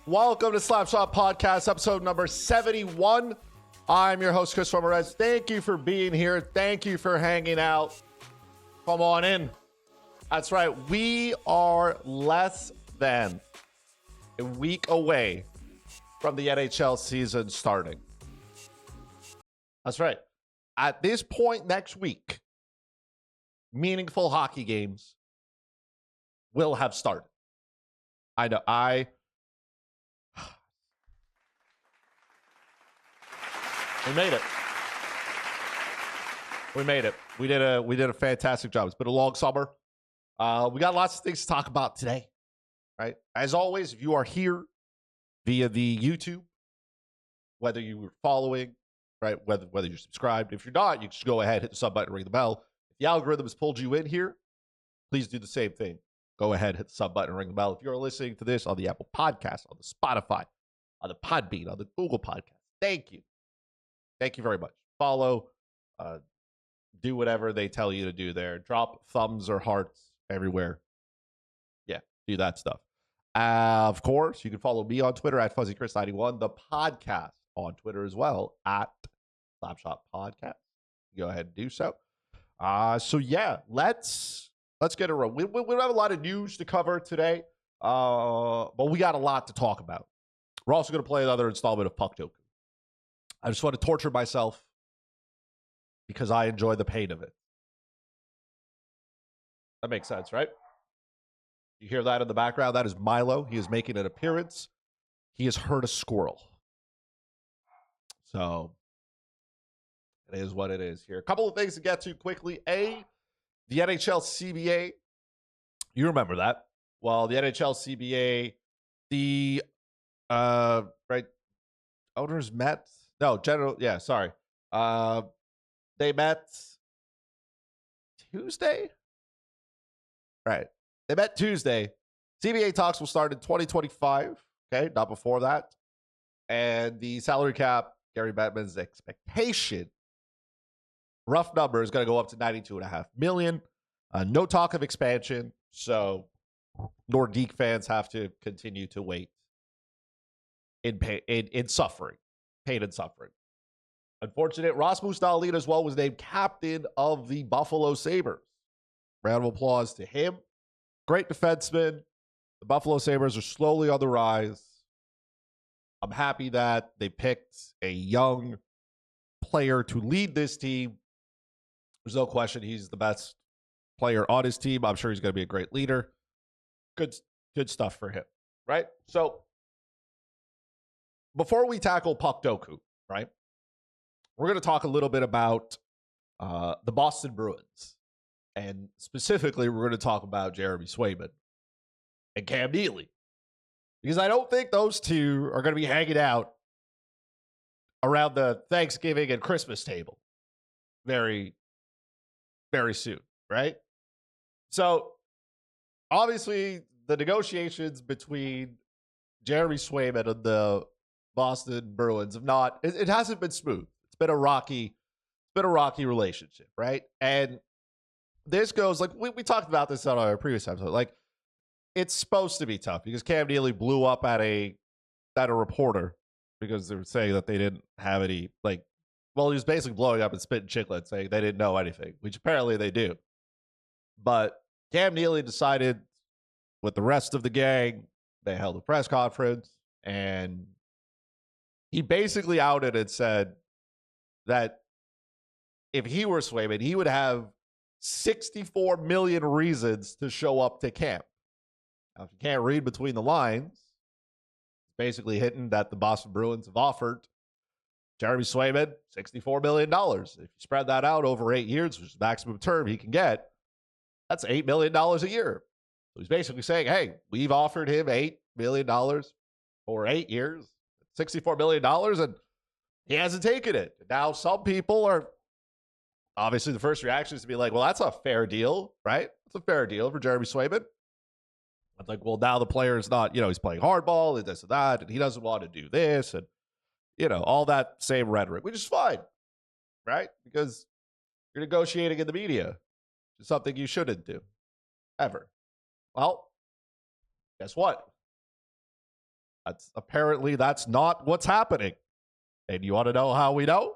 Welcome to Slapshot Podcast, episode number 71. I'm your host, Christopher Morais. Thank you for being here. Thank you for hanging out. Come on in. That's right. We are less than a week away from the NHL season starting. That's right. At this point next week, meaningful hockey games will have started. I know. We made it. We did a fantastic job. It's been a long summer. We got lots of things to talk about today, right? As always, if you are here via the YouTube, whether you were following, right, whether you're subscribed, if you're not, you just go ahead, hit the sub button, ring the bell. If the algorithm has pulled you in here, please do the same thing. Go ahead, hit the sub button, ring the bell. If you're listening to this on the Apple Podcast, on the Spotify, on the Podbean, on the Google Podcast, thank you. Thank you very much. Follow, do whatever they tell you to do there. Drop thumbs or hearts everywhere. Yeah, do that stuff. Of course, you can follow me on Twitter at FuzzyChris91, the podcast on Twitter as well at Slapshot Podcast. Go ahead and do so. So yeah, let's get it rolling. We don't have a lot of news to cover today, but we got a lot to talk about. We're also going to play another installment of Puckdoku. I just want to torture myself because I enjoy the pain of it. That makes sense, right? You hear that in the background? That is Milo. He is making an appearance. He has heard a squirrel. So it is what it is here. A couple of things to get to quickly. The NHL CBA. You remember that. Well, the NHL CBA, the right owners met. No, they met Tuesday. Right. They met Tuesday. CBA talks will start in 2025. Okay, not before that. And the salary cap, Gary Bettman's expectation, rough number, is going to go up to $92.5 million. No talk of expansion. So Nordique fans have to continue to wait in pain, in suffering. Pain and suffering. Unfortunate. Rasmus Dahlin as well was named captain of the Buffalo Sabres. Round of applause to him. Great defenseman. The Buffalo Sabres are slowly on the rise. I'm happy that they picked a young player to lead this team. There's no question he's the best player on his team. I'm sure he's going to be a great leader. Good stuff for him, right? So before we tackle Puckdoku, right, we're going to talk a little bit about the Boston Bruins. And specifically, we're going to talk about Jeremy Swayman and Cam Neely. Because I don't think those two are going to be hanging out around the Thanksgiving and Christmas table very, very soon, right? So, obviously, the negotiations between Jeremy Swayman and the Boston Bruins have not, it hasn't been smooth. It's been a rocky relationship, right? And this goes, like, we talked about this on our previous episode. Like, it's supposed to be tough because Cam Neely blew up at a reporter because they were saying that they didn't have any, like, well, he was basically blowing up and spitting chiclets saying they didn't know anything, which apparently they do. But Cam Neely decided with the rest of the gang, they held a press conference, and he basically outed and said that if he were Swayman, he would have 64 million reasons to show up to camp. Now, if you can't read between the lines, it's basically hinting that the Boston Bruins have offered Jeremy Swayman $64 million. If you spread that out over 8 years, which is the maximum term he can get, that's $8 million a year. So he's basically saying, hey, we've offered him $8 million for 8 years, $64 million, and he hasn't taken it. Now, some people are, obviously, the first reaction is to be like, well, that's a fair deal, right? It's a fair deal for Jeremy Swayman. I'm like, well, now the player is not, he's playing hardball and this and that, and he doesn't want to do this, and, all that same rhetoric, which is fine, right? Because you're negotiating in the media, which is something you shouldn't do, ever. Well, guess what? That's not what's happening. And you want to know how we know?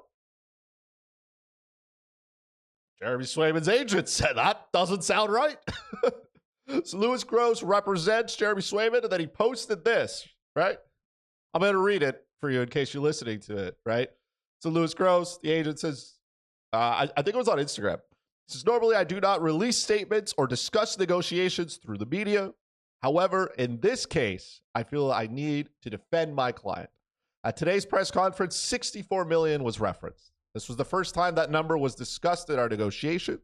Jeremy Swayman's agent said that doesn't sound right. So Louis Gross represents Jeremy Swayman, and then he posted this, right? I'm going to read it for you in case you're listening to it, right? So Louis Gross, the agent, says, I think it was on Instagram. He says, normally I do not release statements or discuss negotiations through the media. However, in this case, I feel I need to defend my client. At today's press conference, $64 million was referenced. This was the first time that number was discussed in our negotiations.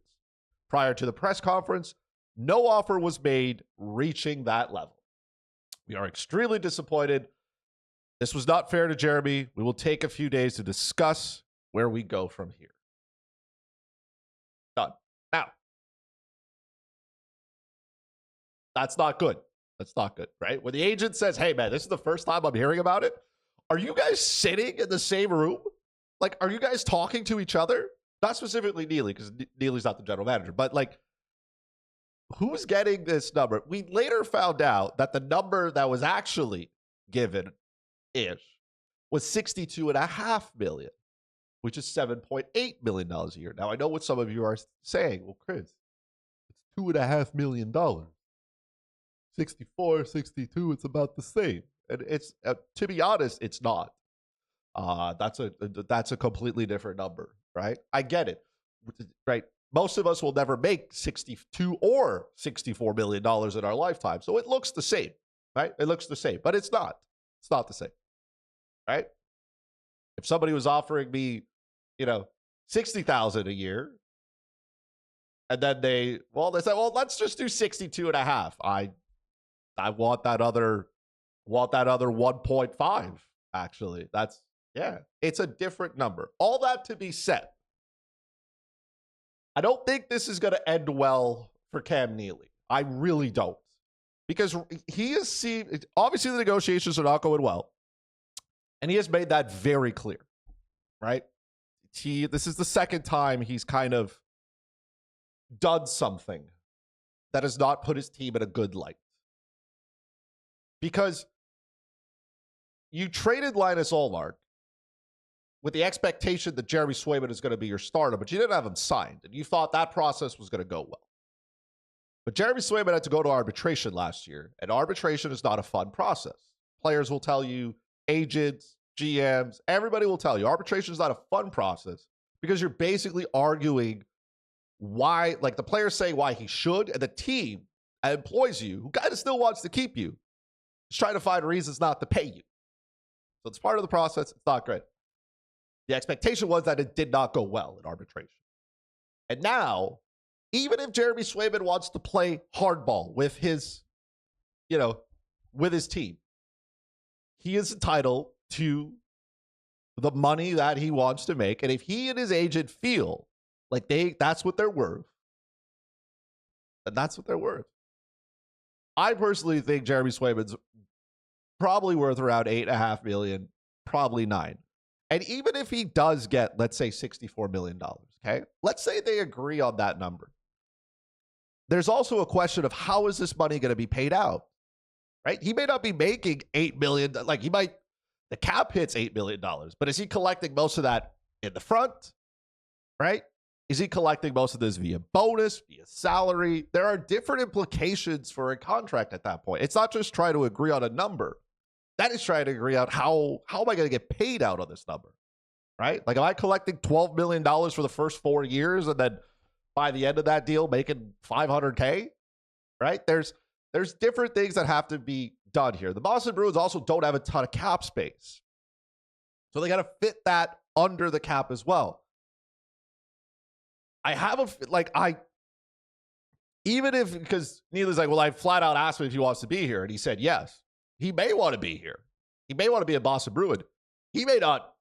Prior to the press conference, no offer was made reaching that level. We are extremely disappointed. This was not fair to Jeremy. We will take a few days to discuss where we go from here. Done. Now, that's not good. That's not good, right? When the agent says, hey, man, this is the first time I'm hearing about it, are you guys sitting in the same room? Like, are you guys talking to each other? Not specifically Neely, because Neely's not the general manager, but like, who's getting this number? We later found out that the number that was actually given-ish was $62.5 million, which is $7.8 million a year. Now, I know what some of you are saying. Well, Chris, it's $2.5 million. 64, 62, it's about the same. And it's, to be honest, it's not. That's a completely different number, right? I get it, right? Most of us will never make $62 or $64 million in our lifetime. So it looks the same, right? It looks the same, but it's not. It's not the same, right? If somebody was offering me, $60,000 a year, and then they said, well, let's just do 62.5. I want that other 1.5, actually. It's a different number. All that to be said, I don't think this is going to end well for Cam Neely. I really don't. Because he has seen, obviously the negotiations are not going well. And he has made that very clear, right? This is the second time he's kind of done something that has not put his team in a good light. Because you traded Linus Ullmark with the expectation that Jeremy Swayman is going to be your starter, but you didn't have him signed, and you thought that process was going to go well. But Jeremy Swayman had to go to arbitration last year, and arbitration is not a fun process. Players will tell you, agents, GMs, everybody will tell you, arbitration is not a fun process because you're basically arguing why, like the players say why he should, and the team that employs you, who kind of still wants to keep you, is trying to find reasons not to pay you. So it's part of the process. It's not great. The expectation was that it did not go well in arbitration. And now, even if Jeremy Swayman wants to play hardball with his, with his team, he is entitled to the money that he wants to make. And if he and his agent feel like that's what they're worth, then that's what they're worth. I personally think Jeremy Swayman's probably worth around $8.5 million, probably $9 million. And even if he does get, let's say, $64 million, okay? Let's say they agree on that number. There's also a question of how is this money going to be paid out, right? He may not be making $8 million. Like the cap hits $8 million, but is he collecting most of that in the front, right? Is he collecting most of this via bonus, via salary? There are different implications for a contract at that point. It's not just trying to agree on a number. That is trying to agree out how am I going to get paid out on this number, right? Like, am I collecting $12 million for the first 4 years and then by the end of that deal making $500K, right? There's different things that have to be done here. The Boston Bruins also don't have a ton of cap space. So they got to fit that under the cap as well. Because Neely's like, well, I flat out asked him if he wants to be here. And he said, yes. He may want to be here. He may want to be a Boston Bruin. He may not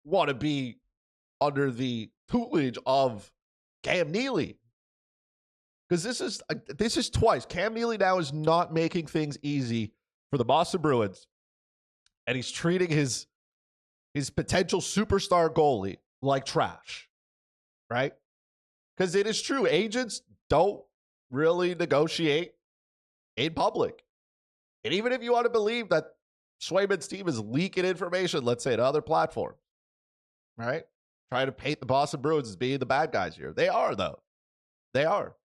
want to be under the tutelage of Cam Neely. Because this is twice. Cam Neely now is not making things easy for the Boston Bruins. And he's treating his potential superstar goalie like trash. Right? Because it is true. Agents don't really negotiate in public. And even if you want to believe that Swayman's team is leaking information, let's say, to other platforms, right? Trying to paint the Boston Bruins as being the bad guys here. They are, though. They are.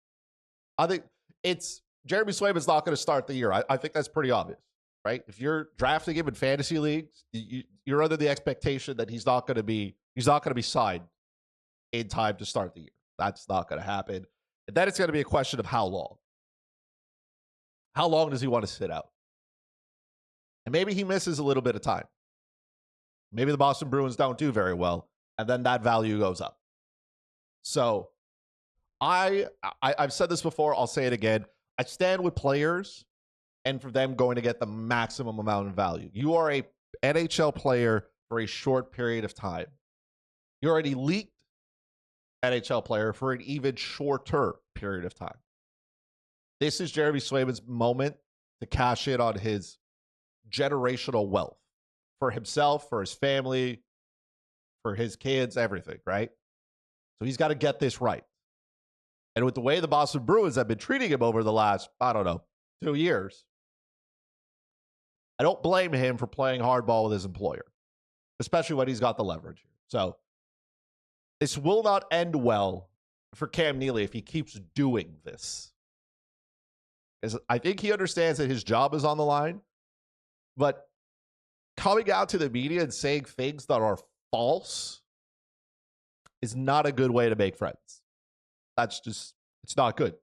I think it's Jeremy Swayman's not going to start the year. I think that's pretty obvious, right? If you're drafting him in fantasy leagues, you're under the expectation that he's not going to be signed in time to start the year. That's not going to happen. And then it's going to be a question of how long. How long does he want to sit out? And maybe he misses a little bit of time. Maybe the Boston Bruins don't do very well, and then that value goes up. So I've said this before. I'll say it again. I stand with players and for them going to get the maximum amount of value. You are a NHL player for a short period of time. You're an elite NHL player for an even shorter period of time. This is Jeremy Swayman's moment to cash in on his generational wealth for himself, for his family, for his kids, everything, right? So he's got to get this right. And with the way the Boston Bruins have been treating him over the last, 2 years, I don't blame him for playing hardball with his employer, especially when he's got the leverage here. So this will not end well for Cam Neely if he keeps doing this. Because I think he understands that his job is on the line, but coming out to the media and saying things that are false is not a good way to make friends. It's not good.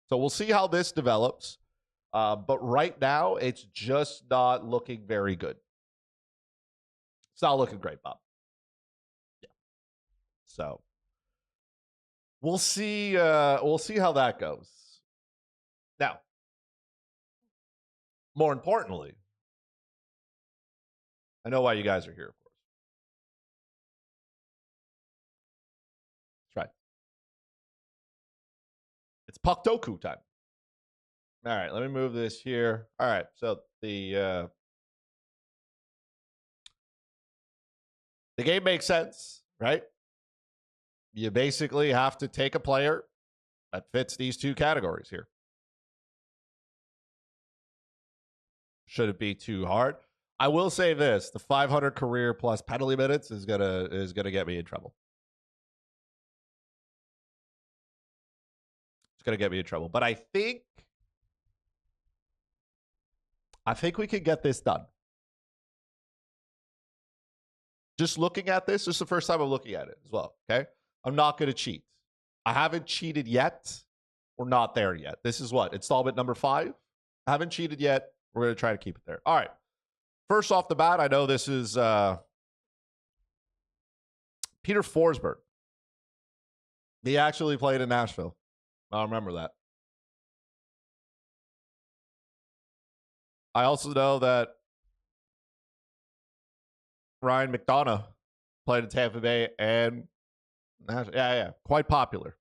So we'll see how this develops. But right now, it's just not looking very good. It's not looking great, Bob. Yeah. So we'll see. We'll see how that goes. Now, more importantly, I know why you guys are here, of course. That's right. It's Puckdoku time. All right, let me move this here. All right, so the game makes sense, right? You basically have to take a player that fits these two categories here. Should it be too hard? I will say this: the 500 career plus penalty minutes is gonna get me in trouble. It's gonna get me in trouble. But I think we can get this done. Just looking at this is the first time I'm looking at it as well. Okay, I'm not gonna cheat. I haven't cheated yet. We're not there yet. This is what installment number 5. I haven't cheated yet. We're gonna try to keep it there. All right. First off the bat, I know this is Peter Forsberg. He actually played in Nashville. I remember that. I also know that Ryan McDonough played in Tampa Bay and quite popular.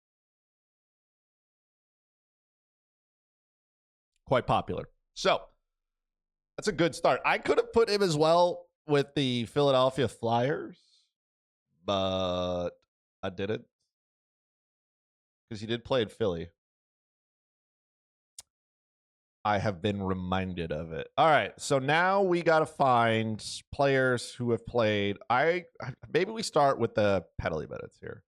Quite popular. So that's a good start. I could have put him as well with the Philadelphia Flyers, but I didn't because he did play in Philly. I have been reminded of it. All right, so now we got to find players who have played. Maybe we start with the penalty minutes here,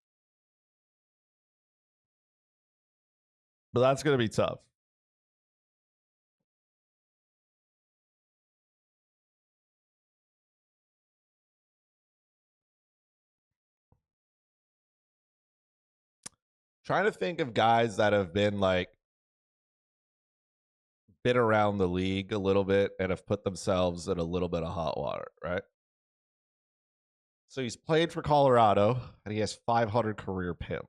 but that's going to be tough. Trying to think of guys that have been around the league a little bit and have put themselves in a little bit of hot water, right? So he's played for Colorado and he has 500 career PIMs.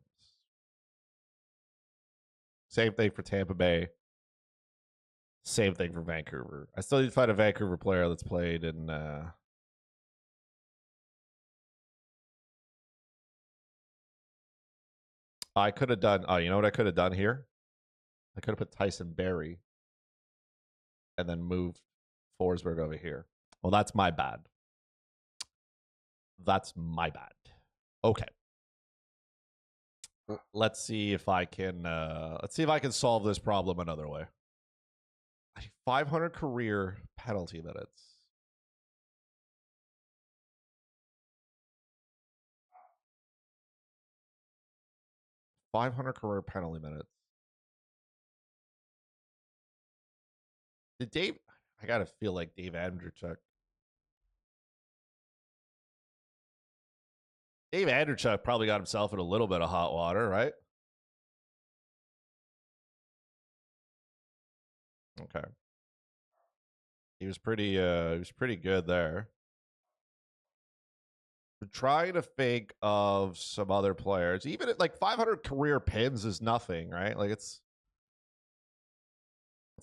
Same thing for Tampa Bay. Same thing for Vancouver. I still need to find a Vancouver player that's played in I could have done you know what I could have done here? I could have put Tyson Barrie and then moved Forsberg over here. Well, that's my bad. That's my bad. Okay. Let's see if I can solve this problem another way. 500 career penalty minutes. .500 career penalty minutes. Did Dave? I gotta feel like Dave Andrechuk. Dave Andrechuk probably got himself in a little bit of hot water, right? Okay. He was pretty good there. We're trying to think of some other players. Even at like 500 career pins is nothing, right? Like it's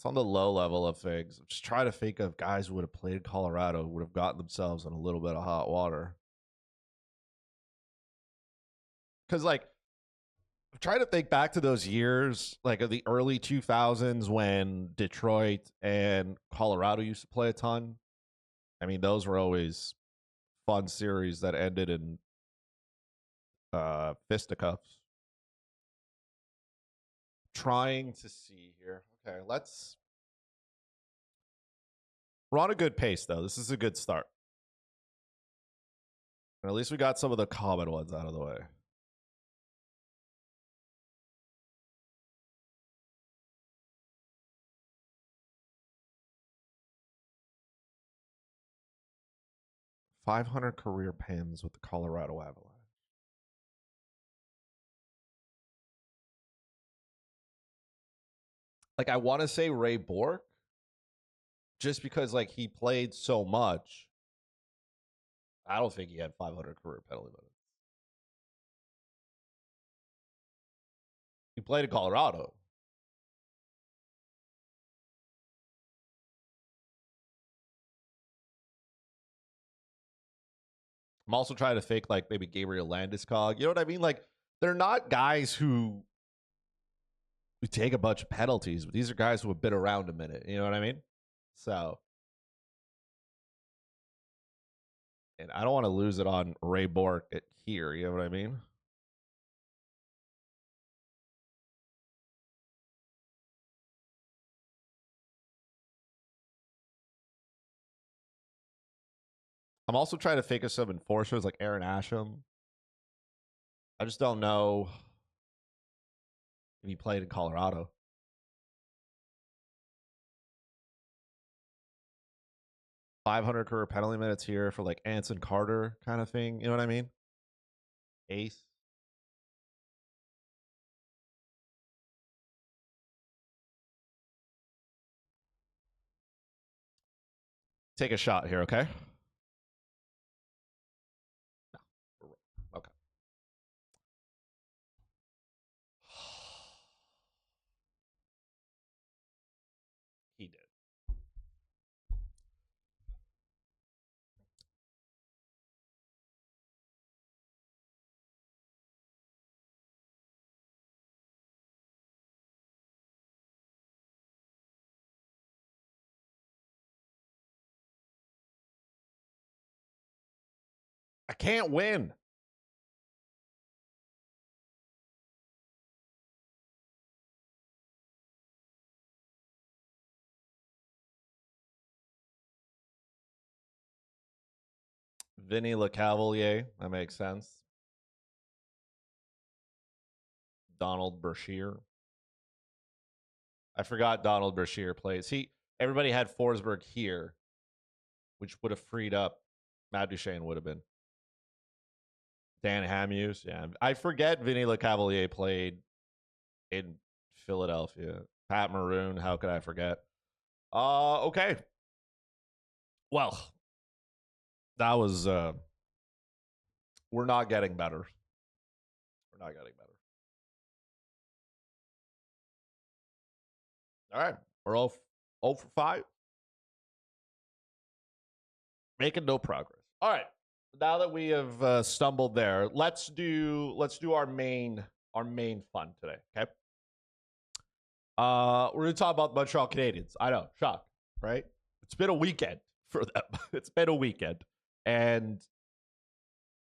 on the low level of things. I'm just trying to think of guys who would have played Colorado, would have gotten themselves in a little bit of hot water. Because like I'm trying to think back to those years, like of the early 2000s when Detroit and Colorado used to play a ton. I mean, those were always fun series that ended in fisticuffs. Trying to see here. Okay, we're on a good pace though. This is a good start. And at least we got some of the common ones out of the way. .500 career pins with the Colorado Avalanche. Like I want to say Ray Bourque, just because like he played so much. I don't think he had 500 career penalty minutes. He played in Colorado. I'm also trying to think like maybe Gabriel Landeskog. You know what I mean? Like they're not guys who take a bunch of penalties, but these are guys who have been around a minute. You know what I mean? So, and I don't want to lose it on Ray Bourque here. You know what I mean? I'm also trying to think of some enforcers like Aaron Asham. I just don't know if he played in Colorado. .500 career penalty minutes here for like Anson Carter kind of thing. You know what I mean? Ace. Take a shot here, okay? No. Okay. He did. I can't win. Vinny LeCavalier. That makes sense. Donald Brashear. I forgot Donald Brashear plays. Everybody had Forsberg here, which would have freed up. Matt Duchene would have been. Dan Hamhuis. Yeah. I forget Vinny LeCavalier played in Philadelphia. Pat Maroon. How could I forget? Okay. Well, that was we're not getting better. We're not getting better. All right. We're 0 for 5. Making no progress. All right. Now that we have stumbled there, let's do our main fun today. Okay. We're gonna talk about Montreal Canadiens. I know, shock, right? It's been a weekend for them. It's been a weekend, and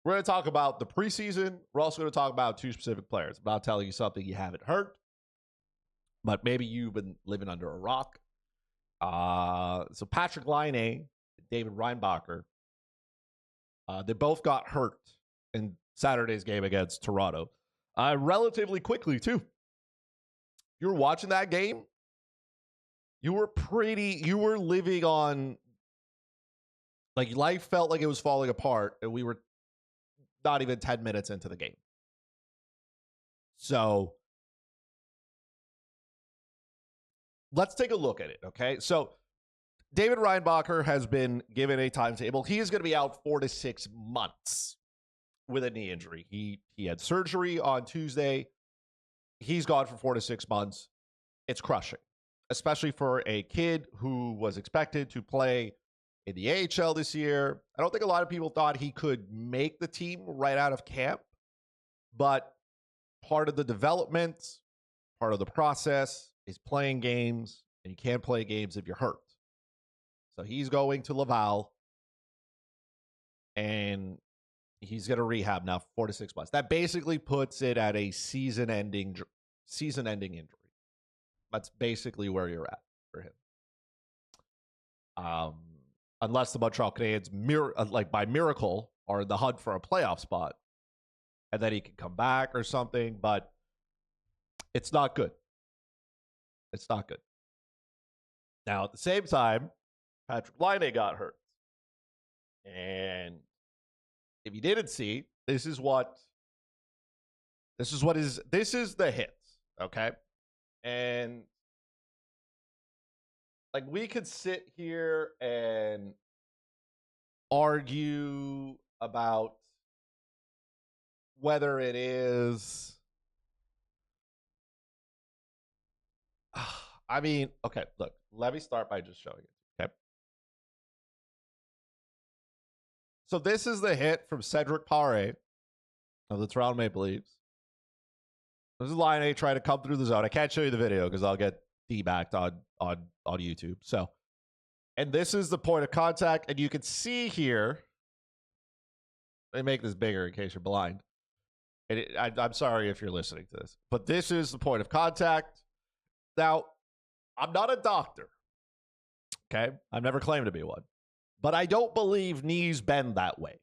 we're gonna talk about the preseason. We're also gonna talk about 2 specific players. I'm not telling you something you haven't heard, but maybe you've been living under a rock. So Patrik Laine, David Reinbacher, they both got hurt in Saturday's game against Toronto. Relatively quickly, too. You were watching that game, you were living on, like, life felt like it was falling apart, and we were not even 10 minutes into the game. So let's take a look at it, okay? So David Reinbacher has been given a timetable. He is going to be out 4 to 6 months with a knee injury. He had surgery on Tuesday. He's gone for 4 to 6 months. It's crushing, especially for a kid who was expected to play in the AHL this year. I don't think a lot of people thought he could make the team right out of camp, but part of the development, part of the process is playing games, and you can't play games if you're hurt. So he's going to Laval, and he's going to rehab now for 4 to 6 months. That basically puts it at a season-ending injury. That's basically where you're at for him. Unless the Montreal Canadiens, like by miracle, are in the hunt for a playoff spot, and then he can come back or something. But it's not good. It's not good. Now, at the same time, Patrik Laine got hurt. And if you didn't see, this is the hits, okay? And like, we could sit here and argue about whether it is, I mean, okay, look, let me start by just showing it, okay? So this is the hit from Cedric Paré of the Toronto Maple Leafs. This is Laine trying to come through the zone. I can't show you the video because I'll get debacked on YouTube. So, and this is the point of contact, and you can see here. Let me make this bigger in case you're blind. And I'm sorry if you're listening to this, but this is the point of contact. Now, I'm not a doctor, okay? I've never claimed to be one, but I don't believe knees bend that way.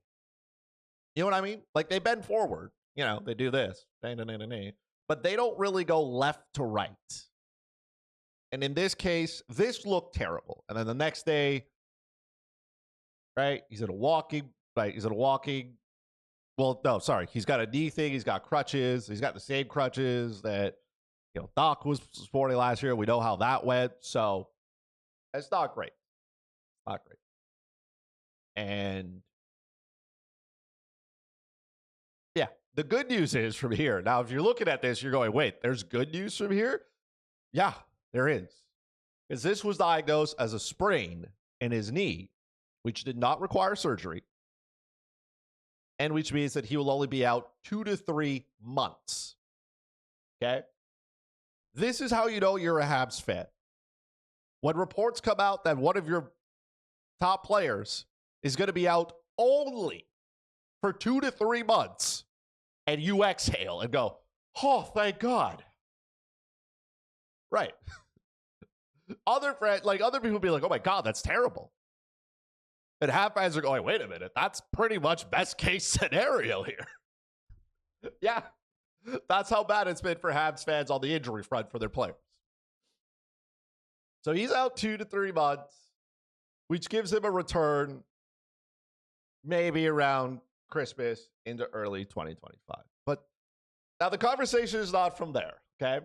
You know what I mean? Like, they bend forward. You know, they do this, but they don't really go left to right. And in this case, this looked terrible. And then the next day, right, he's in a walking. Well, no, sorry. He's got a knee thing. He's got crutches. He's got the same crutches that, you know, Doc was sporting last year. We know how that went. So it's not great. Not great. And yeah, the good news is from here. Now, if you're looking at this, you're going, wait, there's good news from here? Yeah, there is. Because this was diagnosed as a sprain in his knee, which did not require surgery, and which means that he will only be out 2 to 3 months. Okay? This is how you know you're a Habs fan. When reports come out that one of your top players is going to be out only for 2 to 3 months, and you exhale and go, oh, thank God. Right. Other people be like, oh my God, that's terrible. And Habs fans are going, wait a minute, that's pretty much best case scenario here. Yeah, that's how bad it's been for Habs fans on the injury front for their players. So he's out 2 to 3 months, which gives him a return maybe around Christmas into early 2025. But now the conversation is not from there, okay?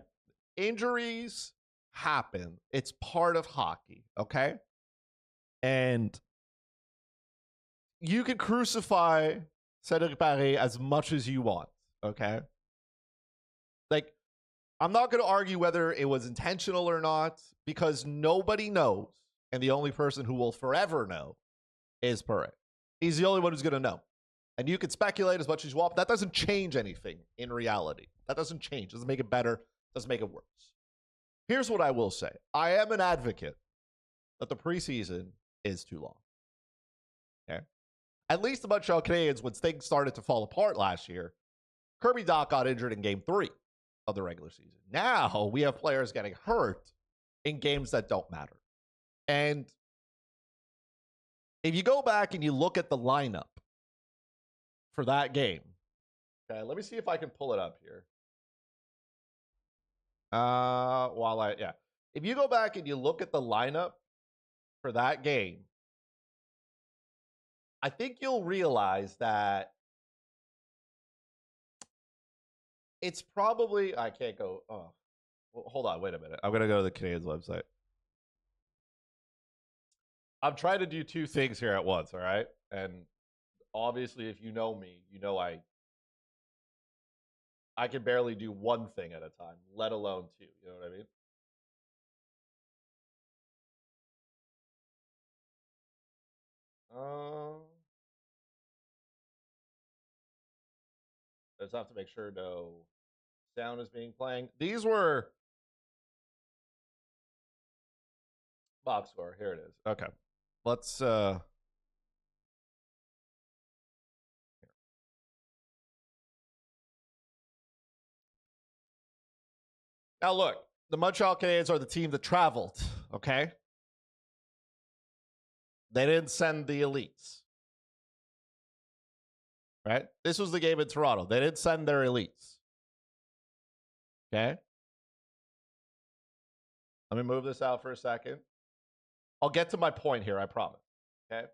Injuries happen. It's part of hockey, okay? And you can crucify Cedric Paré as much as you want, okay? Like, I'm not going to argue whether it was intentional or not, because nobody knows, and the only person who will forever know is Paré. He's the only one who's going to know. And you can speculate as much as you want, but that doesn't change anything in reality. That doesn't change. Doesn't make it better. Doesn't make it worse. Here's what I will say. I am an advocate that the preseason is too long. Okay? At least the Montreal Canadiens, when things started to fall apart last year, Kirby Dach got injured in Game 3 of the regular season. Now we have players getting hurt in games that don't matter. And if you go back and you look at the lineup for that game, okay, let me see if I can pull it up here. If you go back and you look at the lineup for that game, I think you'll realize that it's probably, I can't go, oh, well, hold on, wait a minute. I'm going to go to the Canadiens website. I'm trying to do two things here at once, all right? And obviously, if you know me, you know I can barely do one thing at a time, let alone two. You know what I mean? I just have to make sure no sound is being playing. These were box score. Here it is. Okay. Let's now look, the Montreal Canadiens are the team that traveled, okay? They didn't send the elites. Right? This was the game in Toronto. They didn't send their elites. Okay? Let me move this out for a second. I'll get to my point here, I promise. Okay?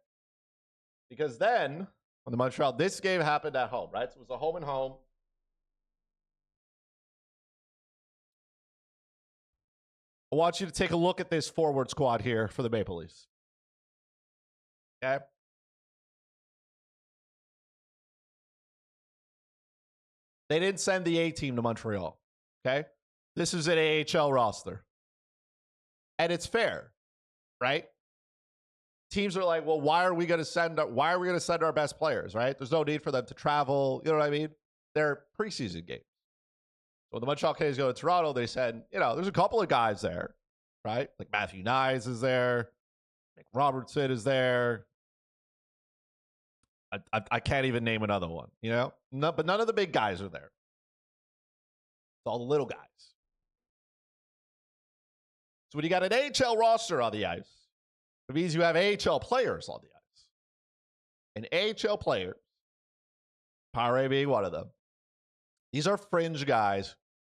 Because then, on the Montreal, this game happened at home, right? So it was a home and home. I want you to take a look at this forward squad here for the Maple Leafs. Okay? They didn't send the A team to Montreal. Okay? This is an AHL roster. And it's fair, right? Teams are like, well, why are we going to send our best players, right? There's no need for them to travel. You know what I mean? They're preseason games. So when the Montreal Canadiens go to Toronto, they said, there's a couple of guys there, right? Like Matthew Nyes is there. Nick Robertson is there. I can't even name another one, but none of the big guys are there. It's all the little guys. So when you got an AHL roster on the ice, it means you have AHL players on the ice. And AHL players, Power being one of them, these are fringe guys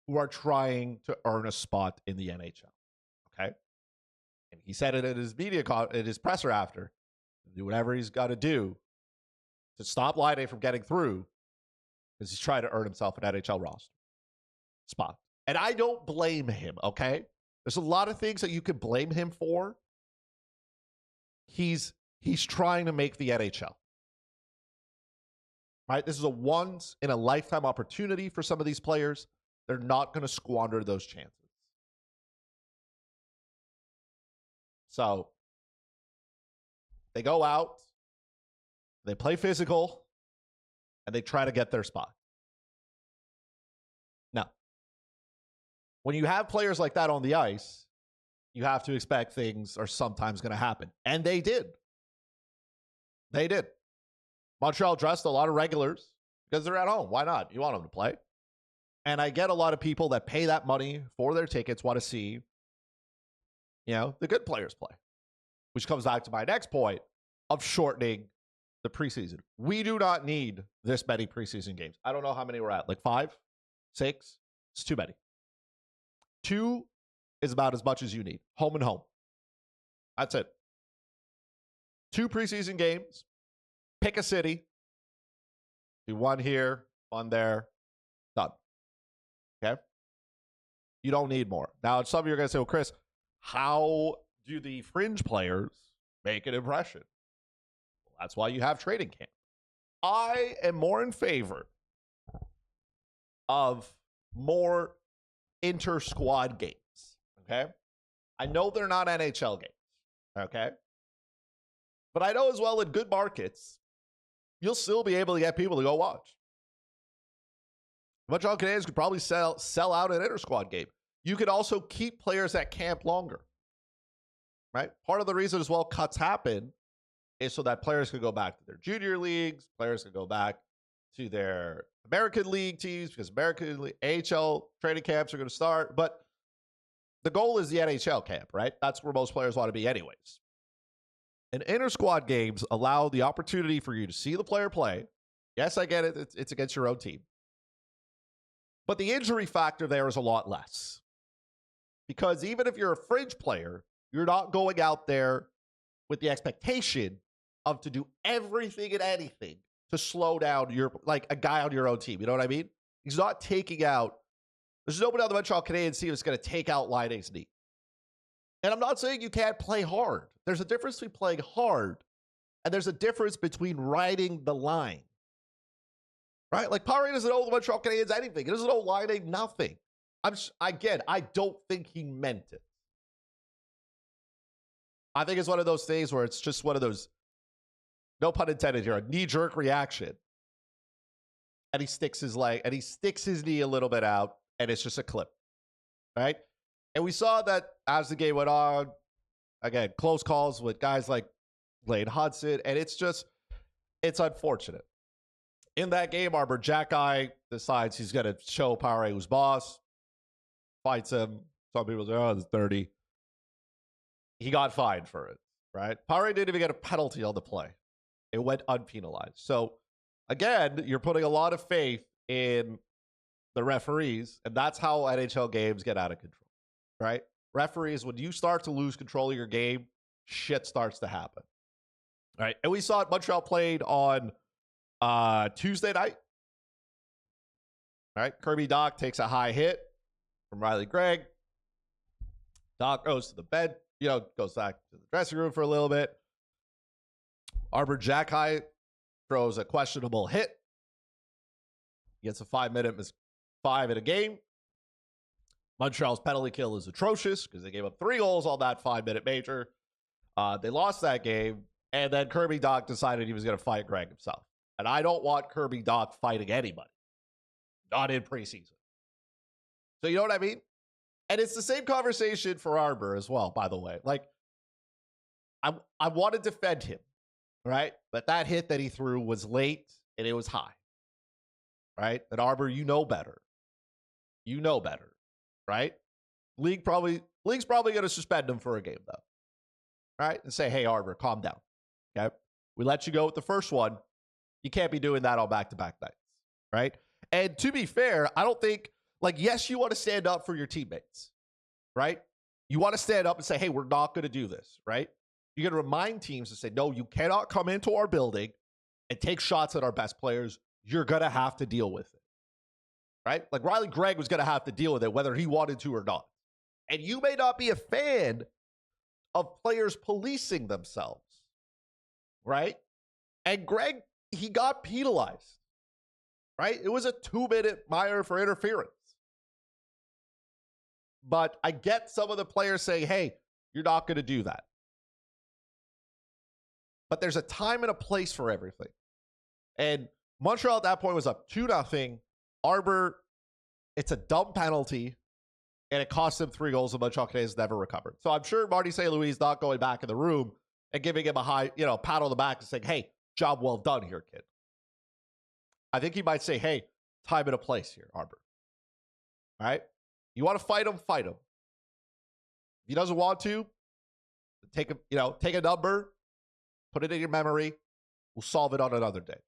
who are trying to earn a spot in the NHL. Okay? And he said it in his in his presser after, do whatever he's got to do to stop Laine from getting through, because he's trying to earn himself an NHL roster spot. And I don't blame him, okay? There's a lot of things that you could blame him for. He's trying to make the NHL. Right? This is a once in a lifetime opportunity for some of these players. They're not going to squander those chances. So they go out, they play physical, and they try to get their spot. Now, when you have players like that on the ice, you have to expect things are sometimes going to happen. And they did. They did. Montreal dressed a lot of regulars because they're at home. Why not? You want them to play. And I get a lot of people that pay that money for their tickets want to see, the good players play. Which comes back to my next point of shortening the preseason. We do not need this many preseason games. I don't know how many we're at. Like 5, 6? It's too many. 2 is about as much as you need. Home and home. That's it. 2 preseason games. Pick a city. Do 1 here, 1 there. Done. Okay? You don't need more. Now, some of you are going to say, well, Chris, how do the fringe players make an impression? Well, that's why you have training camp. I am more in favor of more inter-squad games. Okay? I know they're not NHL games. Okay? But I know as well in good markets, you'll still be able to get people to go watch. Montreal Canadiens could probably sell out an inter-squad game. You could also keep players at camp longer. Right? Part of the reason as well cuts happen is so that players can go back to their junior leagues, players can go back to their American League teams, because American League, AHL training camps are going to start. But the goal is the NHL camp, right? That's where most players want to be anyways. And inter-squad games allow the opportunity for you to see the player play. Yes, I get it. It's against your own team. But the injury factor there is a lot less. Because even if you're a fringe player, you're not going out there with the expectation of to do everything and anything to slow down like a guy on your own team. You know what I mean? He's not taking out. There's nobody on the Montreal Canadiens team that's going to take out Laine's knee. And I'm not saying you can't play hard. There's a difference between playing hard and there's a difference between riding the line. Right? Like, Power doesn't owe the Montreal Canadiens anything. He doesn't owe Laine nothing. Again, I don't think he meant it. I think it's one of those things where it's just one of those, no pun intended here, a knee-jerk reaction. And he sticks his leg, and he sticks his knee a little bit out, and it's just a clip. Right? And we saw that as the game went on, again, close calls with guys like Lane Hudson, and it's unfortunate. In that game, Arbor Jackeye decides he's going to show Power who's boss, fights him. Some people say, oh, it's dirty. He got fined for it, right? Power didn't even get a penalty on the play. It went unpenalized. So, again, you're putting a lot of faith in the referees, and that's how NHL games get out of control, right? Referees, when you start to lose control of your game, shit starts to happen, right? And we saw it. Montreal played on Tuesday night, right? Kirby Dach takes a high hit from Riley Gregg. Dach goes to the bed, goes back to the dressing room for a little bit. Arbor Jackeye throws a questionable hit. He gets a 5-minute five in a game. Montreal's penalty kill is atrocious because they gave up 3 goals on that 5-minute major. They lost that game, and then Kirby Dach decided he was going to fight Gregg himself. And I don't want Kirby Dach fighting anybody. Not in preseason. So you know what I mean? And it's the same conversation for Arbor as well, by the way. Like, I want to defend him, right? But that hit that he threw was late, and it was high. Right? And Arbor, you know better. You know better. Right? League's probably going to suspend him for a game, though. Right? And say, hey, Arbor, calm down. Okay? We let you go with the first one. You can't be doing that on back-to-back nights. Right? And to be fair, I don't think, yes, you want to stand up for your teammates. Right? You want to stand up and say, hey, we're not going to do this. Right? You're going to remind teams to say, no, you cannot come into our building and take shots at our best players. You're going to have to deal with it. Right? Like, Riley Gregg was going to have to deal with it whether he wanted to or not. And you may not be a fan of players policing themselves. Right? And Gregg, he got penalized. Right? It was a 2-minute minor for interference. But I get some of the players saying, hey, you're not going to do that. But there's a time and a place for everything. And Montreal at that point was up 2-0. Arbor, it's a dumb penalty, and it cost him 3 goals, and Montreal Canadiens never recovered. So I'm sure Marty St. Louis is not going back in the room and giving him a high, pat on the back and saying, hey, job well done here, kid. I think he might say, hey, time and a place here, Arbor. All right? You want to fight him, fight him. If he doesn't want to, take a number, put it in your memory. We'll solve it on another day.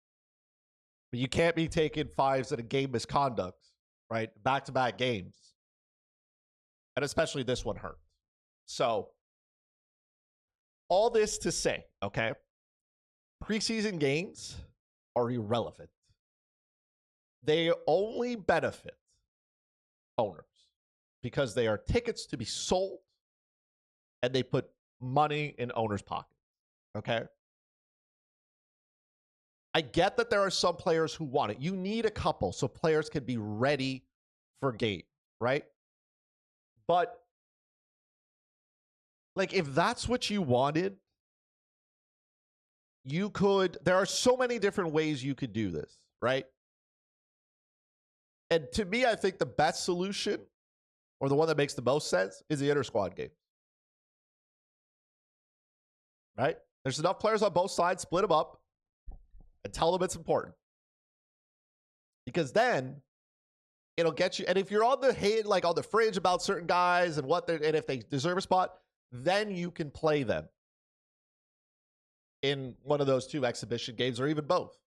But you can't be taking 5s at a game misconduct, right? Back-to-back games. And especially this one hurt. So, all this to say, okay, preseason games are irrelevant. They only benefit owners because they are tickets to be sold and they put money in owners' pockets, okay? I get that there are some players who want it. You need a couple so players can be ready for game, right? But, if that's what you wanted, there are so many different ways you could do this, right? And to me, I think the best solution, or the one that makes the most sense, is the inter-squad game. Right? There's enough players on both sides, split them up, and tell them it's important. Because then It'll get you. And if you're on the head, like on the fringe about certain guys and and if they deserve a spot, then you can play them in one of those 2 exhibition games or even both.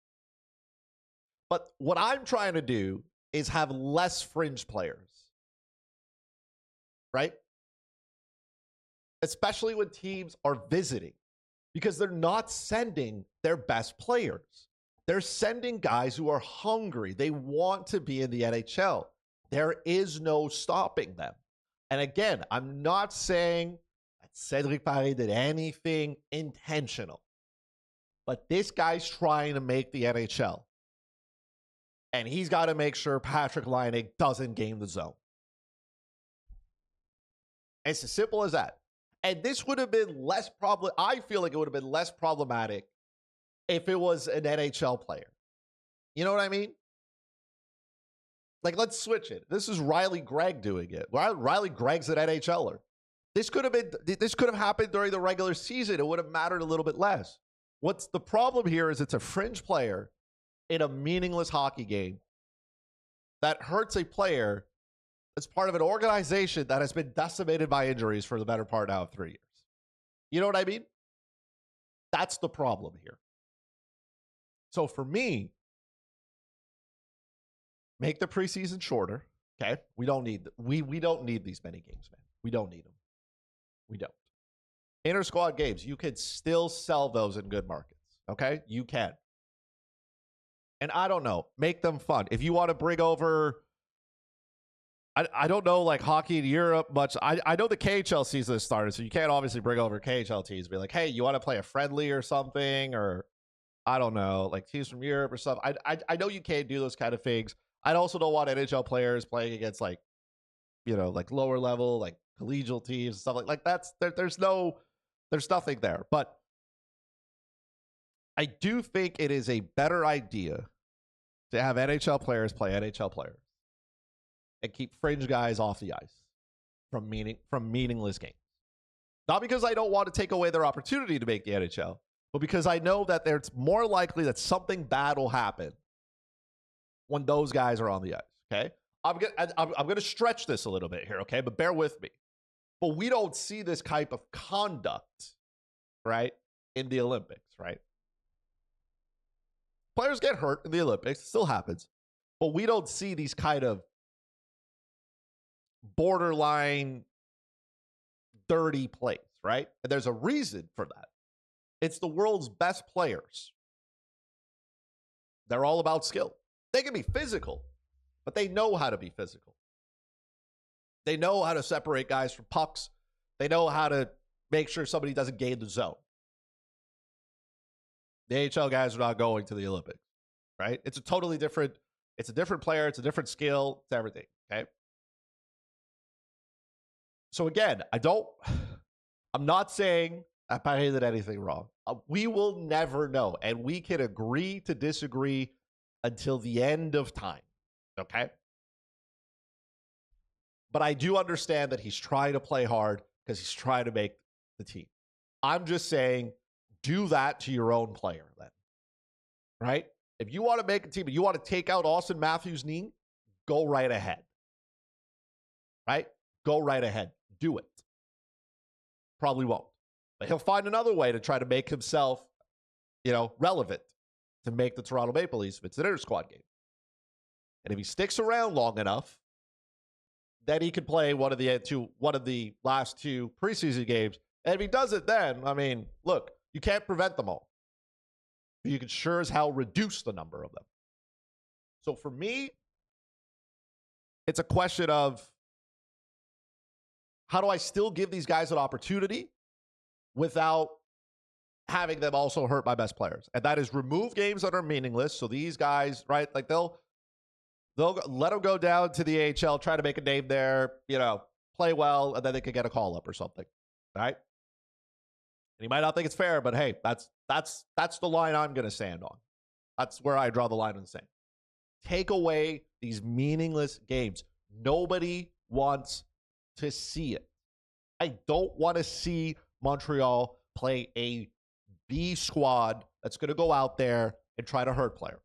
But what I'm trying to do is have less fringe players, right? Especially when teams are visiting, because they're not sending their best players. They're sending guys who are hungry. They want to be in the NHL. There is no stopping them. And again, I'm not saying that Cédric Paré did anything intentional, but this guy's trying to make the NHL. And he's got to make sure Patrik Laine doesn't game the zone. It's as simple as that. And this would have been less problem. I feel like it would have been less problematic if it was an NHL player. You know what I mean? Like, let's switch it. This is Riley Gregg doing it. Riley Gregg's an NHLer. This could have happened during the regular season. It would have mattered a little bit less. What's the problem here is it's a fringe player in a meaningless hockey game that hurts a player that's part of an organization that has been decimated by injuries for the better part now of 3 years. You know what I mean? That's the problem here. So for me, make the preseason shorter. Okay, we don't need we don't need these many games, man. We don't need them. We don't. Inter squad games, you can still sell those in good markets. Okay, you can. And I don't know, make them fun. If you want to bring over, I don't know, like hockey in Europe much. I know the KHL season has started, so you can't obviously bring over KHL teams. Be like, hey, you want to play a friendly or something, or I don't know, like teams from Europe or something. I know you can't do those kind of things. I also don't want NHL players playing against like, you know, like lower level, like collegial teams and stuff like that's there's nothing there. But I do think it is a better idea to have NHL players play NHL players and keep fringe guys off the ice from meaningless games. Not because I don't want to take away their opportunity to make the NHL, but because I know that it's more likely that something bad will happen when those guys are on the ice. Okay, I'm gonna stretch this a little bit here. Okay, but bear with me. But we don't see this type of conduct, right, in the Olympics, right? Players get hurt in the Olympics. It still happens. But we don't see these kind of borderline dirty plays, right? And there's a reason for that. It's the world's best players. They're all about skill. They can be physical, but they know how to be physical. They know how to separate guys from pucks. They know how to make sure somebody doesn't gain the zone. The AHL guys are not going to the Olympics, right? It's a totally different, it's a different player, it's a different skill, it's everything, okay? So again, I'm not saying that Paré did anything wrong. We will never know, and we can agree to disagree until the end of time, okay? But I do understand that he's trying to play hard because he's trying to make the team. I'm just saying, do that to your own player then, right? If you want to make a team, and you want to take out Austin Matthews' knee, go right ahead, right? Go right ahead. Do it. Probably won't. But he'll find another way to try to make himself, relevant to make the Toronto Maple Leafs if it's an inter-squad game. And if he sticks around long enough, then he could play one of the last 2 preseason games. And if he does it then, look, you can't prevent them all. But you can sure as hell reduce the number of them. So for me, it's a question of, how do I still give these guys an opportunity without having them also hurt my best players? And that is remove games that are meaningless. So these guys, right, like they'll let them go down to the AHL, try to make a name there, play well, and then they could get a call up or something, right? And you might not think it's fair, but hey, that's the line I'm going to stand on. That's where I draw the line in the sand. Take away these meaningless games. Nobody wants to see it. I don't want to see Montreal play a B squad that's going to go out there and try to hurt players.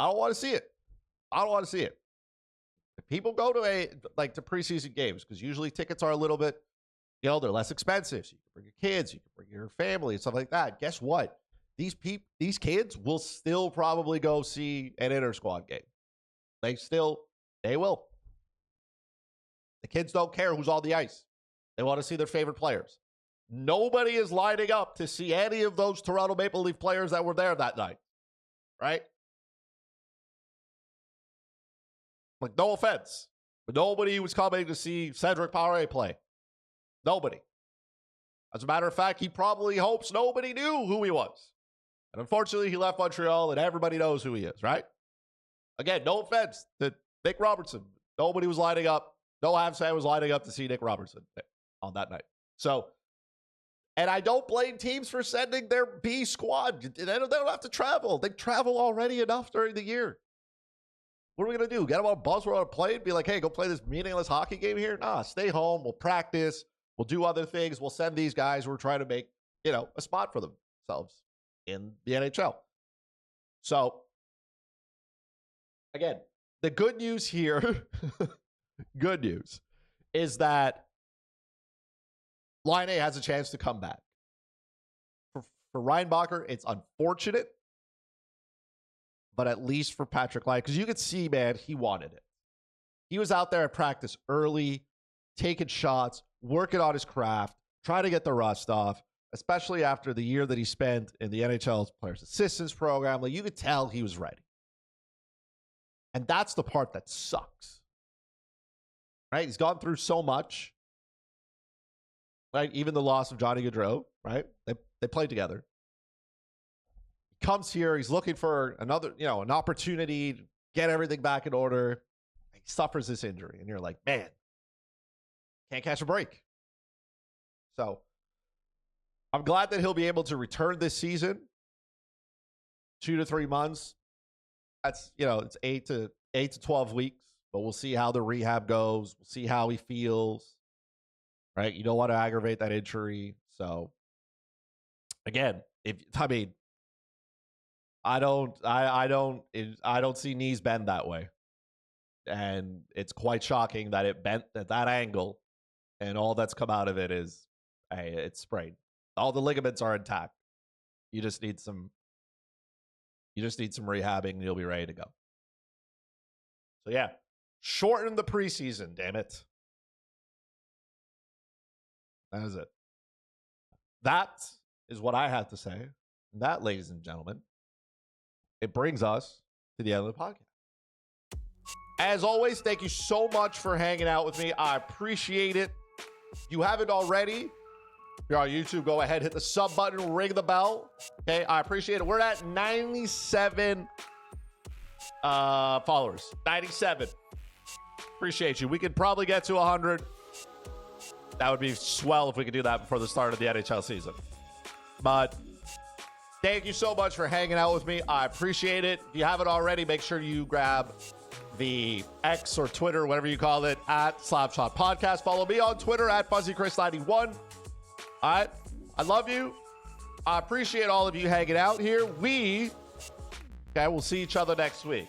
I don't want to see it. I don't want to see it. If people go to to preseason games, because usually tickets are a little bit, they're less expensive. So you can bring your kids, you can bring your family and stuff like that. Guess what? These kids will still probably go see an inter-squad game. They will. The kids don't care who's on the ice. They want to see their favorite players. Nobody is lining up to see any of those Toronto Maple Leaf players that were there that night, right? Like, no offense, but nobody was coming to see Cedric Morais play. Nobody. As a matter of fact, he probably hopes nobody knew who he was. And unfortunately, he left Montreal, and everybody knows who he is, right? Again, no offense to Nick Robertson. Nobody was lining up. No Habs fan was lining up to see Nick Robertson on that night. So, and I don't blame teams for sending their B squad. They don't have to travel. They travel already enough during the year. What are we going to do? Get them on a bus or on a plane? Be like, hey, go play this meaningless hockey game here? Nah, stay home. We'll practice. We'll do other things. We'll send these guys who are trying to make, a spot for themselves in the NHL. So, again, the good news here, is that Laine has a chance to come back. For Reinbacher, it's unfortunate, but at least for Patrik Laine, because you could see, man, he wanted it. He was out there at practice early, taking shots, working on his craft, trying to get the rust off, especially after the year that he spent in the NHL's Players Assistance Program. Like, you could tell he was ready. And that's the part that sucks. Right? He's gone through so much. Right? Even the loss of Johnny Gaudreau, right? They played together. He comes here, he's looking for another, an opportunity to get everything back in order. He suffers this injury, and you're like, man, can't catch a break. So I'm glad that he'll be able to return this season. 2 to 3 months. That's, it's 8 to 12 weeks, but we'll see how the rehab goes. We'll see how he feels. Right? You don't want to aggravate that injury. So again, I don't see knees bend that way. And it's quite shocking that it bent at that angle, and all that's come out of it is, hey, it's sprained. All the ligaments are intact. You just need some rehabbing, and you'll be ready to go. So yeah, shorten the preseason, damn it. That is it. That is what I have to say. And that, ladies and gentlemen, it brings us to the end of the podcast. As always, thank you so much for hanging out with me. I appreciate it. If you haven't already, if you're on YouTube, go ahead, hit the sub button, ring the bell. Okay, I appreciate it. We're at 97 followers. 97. Appreciate you. We could probably get to 100. That would be swell if we could do that before the start of the NHL season. But thank you so much for hanging out with me. I appreciate it. If you haven't already, make sure you grab the X or Twitter, whatever you call it, at Slapshot Podcast. Follow me on Twitter at FuzzyChris91. All right. I love you. I appreciate all of you hanging out here. We'll see each other next week.